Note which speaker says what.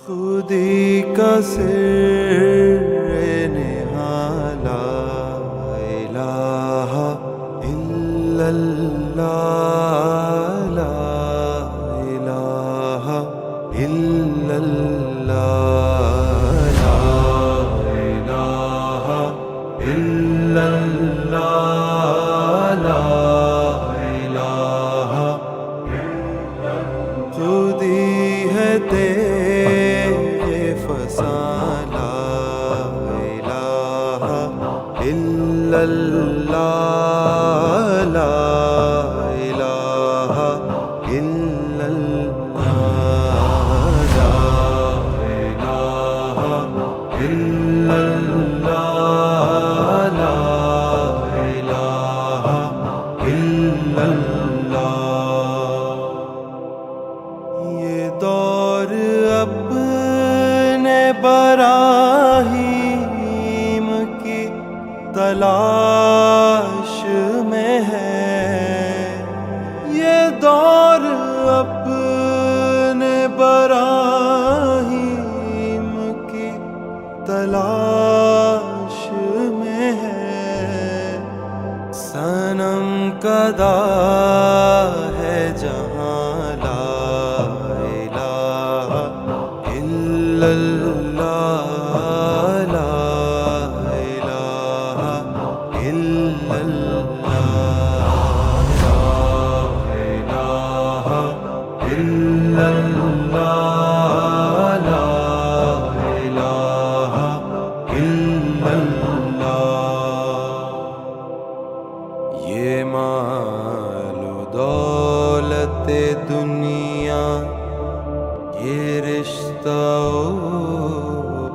Speaker 1: خودی کا سر نہاں لا الہ الا اللہ لا الہ الا اللہ لا الہ الا اللہ لا الہ خودی ہے تیرے فساں لا الہ الا اللہ لا الہ الا اللہ لا الہ الا اللہ لا الہ الا اللہ یہ دور اپنے براہیم کی تلاش میں ہے، یہ دور اپنے براہیم کی تلاش میں ہے، صنم کدا ہے جہاں لا الہ الا اللہ لا الہ الا اللہ لا الہ الا اللہ لا الہ الا اللہ یہ مال و دولت دنیا یہ رشتہ و